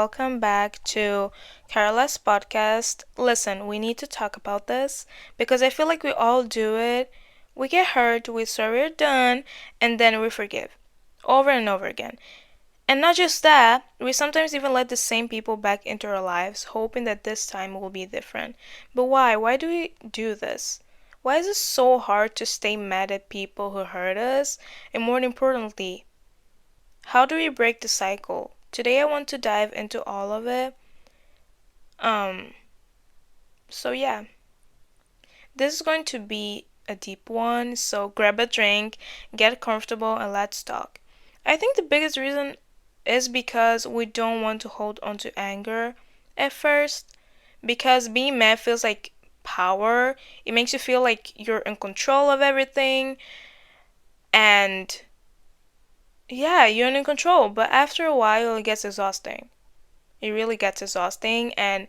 welcome back to Careless Podcast. Listen, we need to talk about this because I feel like we all do it. We get hurt, we say we're done, and then we forgive over and over again. And not just that, we sometimes even let the same people back into our lives, hoping that this time will be different. But why? Why do we do this? Why is it so hard to stay mad at people who hurt us? And more importantly, how do we break the cycle? Today I want to dive into all of it. Um, so yeah, this is going to be a deep one, so grab a drink, get comfortable, and let's talk. I think the biggest reason is because we don't want to hold on to anger at first, because being mad feels like power. It makes you feel like you're in control of everything, and yeah, you're in control, but after a while it gets exhausting. It really gets exhausting, and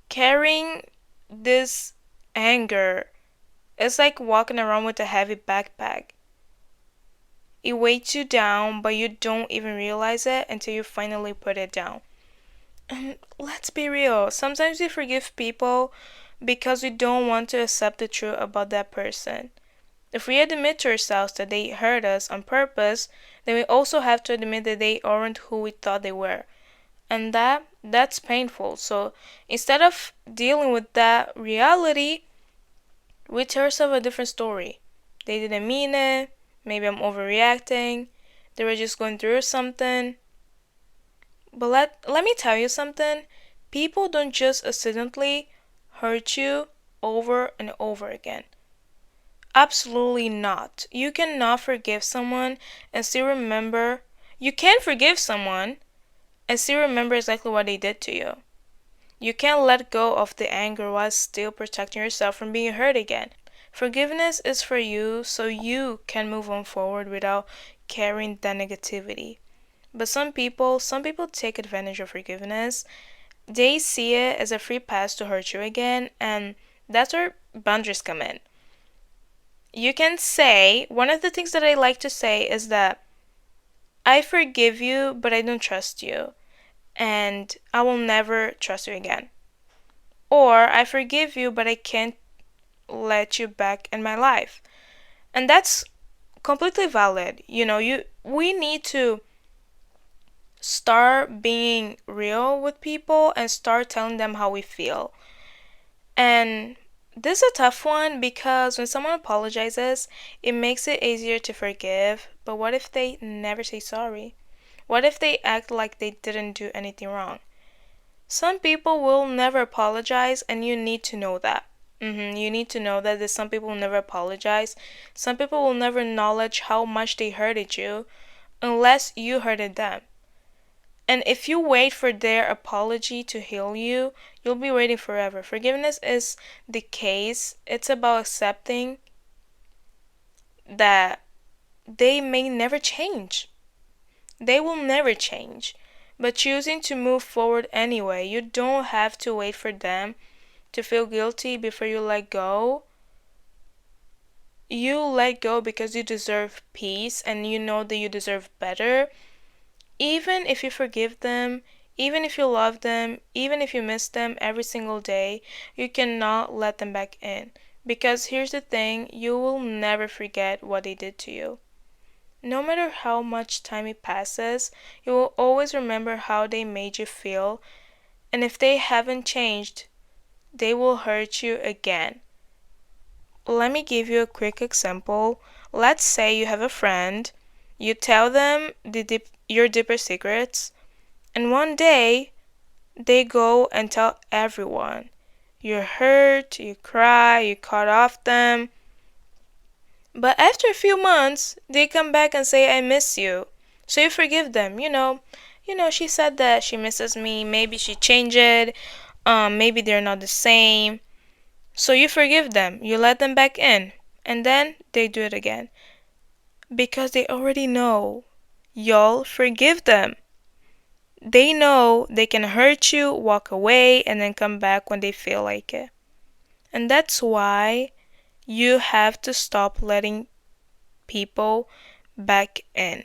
carrying this anger is like walking around with a heavy backpack. It weights you down, but you don't even realize it until you finally put it down. And let's be real, sometimes we forgive people because we don't want to accept the truth about that person. If we admit to ourselves that they hurt us on purpose, then we also have to admit that they aren't who we thought they were. And that's painful. So instead of dealing with that reality, we tell ourselves a different story. They didn't mean it. Maybe I'm overreacting. They were just going through something. But let me tell you something. People don't just accidentally hurt you over and over again. Absolutely not. You cannot forgive someone and still remember. You can forgive someone and still remember exactly what they did to you. You can't let go of the anger while still protecting yourself from being hurt again. Forgiveness is for you so you can move on forward without carrying that negativity. But some people take advantage of forgiveness. They see it as a free pass to hurt you again, and that's where boundaries come in. You can say, one of the things that I like to say is that I forgive you, but I don't trust you, and I will never trust you again. Or I forgive you, but I can't let you back in my life. And that's completely valid. We need to start being real with people and start telling them how we feel. And this is a tough one because when someone apologizes, it makes it easier to forgive. But what if they never say sorry? What if they act like they didn't do anything wrong? Some people will never apologize, and you need to know that. You need to know that some people will never apologize. Some people will never acknowledge how much they hurted you unless you hurted them. And if you wait for their apology to heal you, you'll be waiting forever. Forgiveness is the case. It's about accepting that they may never change. They will never change. But choosing to move forward anyway, you don't have to wait for them to feel guilty before you let go. You let go because you deserve peace and you know that you deserve better. Even if you forgive them, even if you love them, even if you miss them every single day, you cannot let them back in. Because here's the thing, you will never forget what they did to you. No matter how much time it passes, you will always remember how they made you feel. And if they haven't changed, they will hurt you again. Let me give you a quick example. Let's say you have a friend, you tell them your deeper secrets, and one day they go and tell everyone. You're hurt, you cry, you cut off them. But after a few months, they come back and say, I miss you. So you forgive them. She said that she misses me. Maybe she changed it. Maybe they're not the same. So you forgive them. You let them back in. And then they do it again. Because they already know. Y'all forgive them. They know they can hurt you, walk away, and then come back when they feel like it. And that's why you have to stop letting people back in.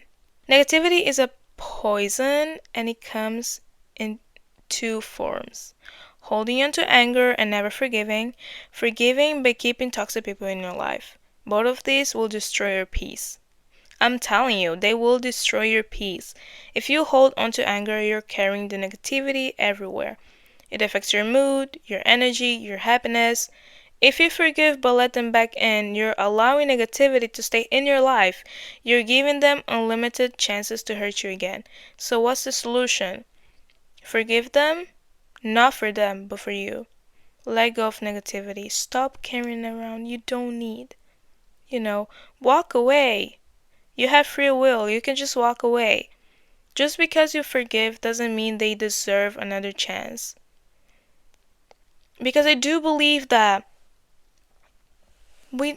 Negativity is a poison and it comes in two forms: holding on to anger and never forgiving but keeping toxic people in your life. Both of these will destroy your peace. I'm telling you, they will destroy your peace. If you hold on to anger, you're carrying the negativity everywhere. It affects your mood, your energy, your happiness. If you forgive but let them back in, you're allowing negativity to stay in your life. You're giving them unlimited chances to hurt you again. So what's the solution? Forgive them, not for them, but for you. Let go of negativity. Stop carrying around you don't need. Walk away. You have free will. You can just walk away. Just because you forgive doesn't mean they deserve another chance. Because I do believe that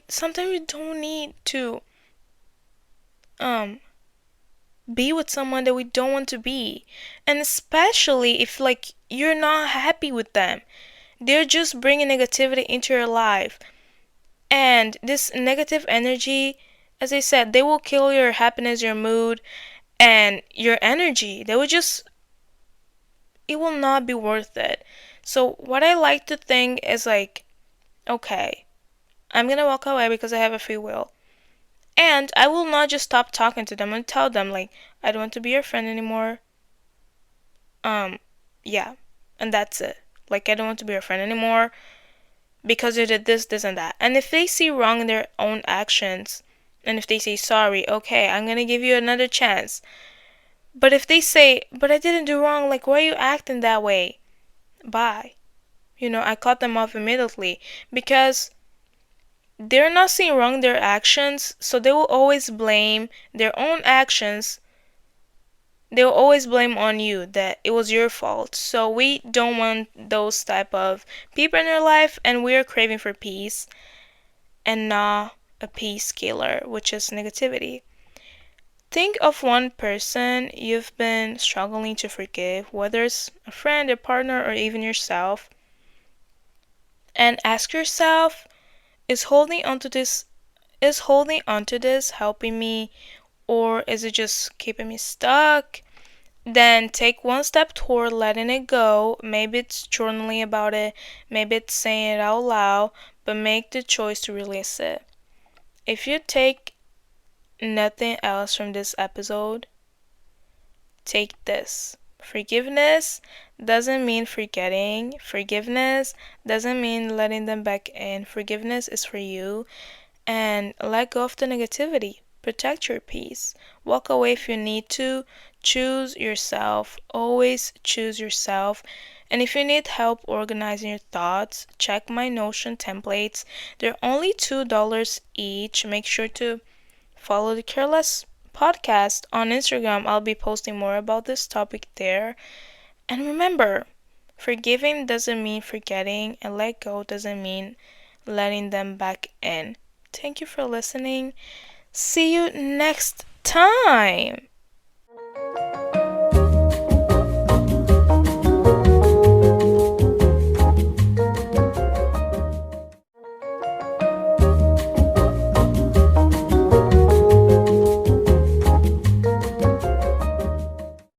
sometimes we don't need to be with someone that we don't want to be. And especially if you're not happy with them. They're just bringing negativity into your life. And this negative energy, as I said, they will kill your happiness, your mood, and your energy. It will not be worth it. So what I like to think is okay, I'm gonna walk away because I have a free will. And I will not just stop talking to them and tell them I don't want to be your friend anymore. Yeah. And that's it. I don't want to be your friend anymore because you did this, this, and that. And if they see wrong in their own actions, and if they say sorry, okay, I'm gonna give you another chance. But if they say, but I didn't do wrong, why are you acting that way? Bye. I cut them off immediately because they're not seeing wrong in their actions, so they will always blame their own actions. They will always blame on you that it was your fault. So we don't want those type of people in our life, and we are craving for peace and not a peace killer, which is negativity. Think of one person you've been struggling to forgive, whether it's a friend, a partner, or even yourself, and ask yourself, is holding onto this helping me, or is it just keeping me stuck? Then take one step toward letting it go. Maybe it's journaling about it, maybe it's saying it out loud, but make the choice to release it. If you take nothing else from this episode, take this. Forgiveness doesn't mean forgetting. Forgiveness doesn't mean letting them back in. Forgiveness is for you. And let go of the negativity. Protect your peace. Walk away if you need to. Choose yourself. Always choose yourself. And if you need help organizing your thoughts, check my Notion templates. They're only $2 each. Make sure to follow the Careless Podcast on Instagram. I'll be posting more about this topic there. And remember, forgiving doesn't mean forgetting, and let go doesn't mean letting them back in. Thank you for listening. See you next time.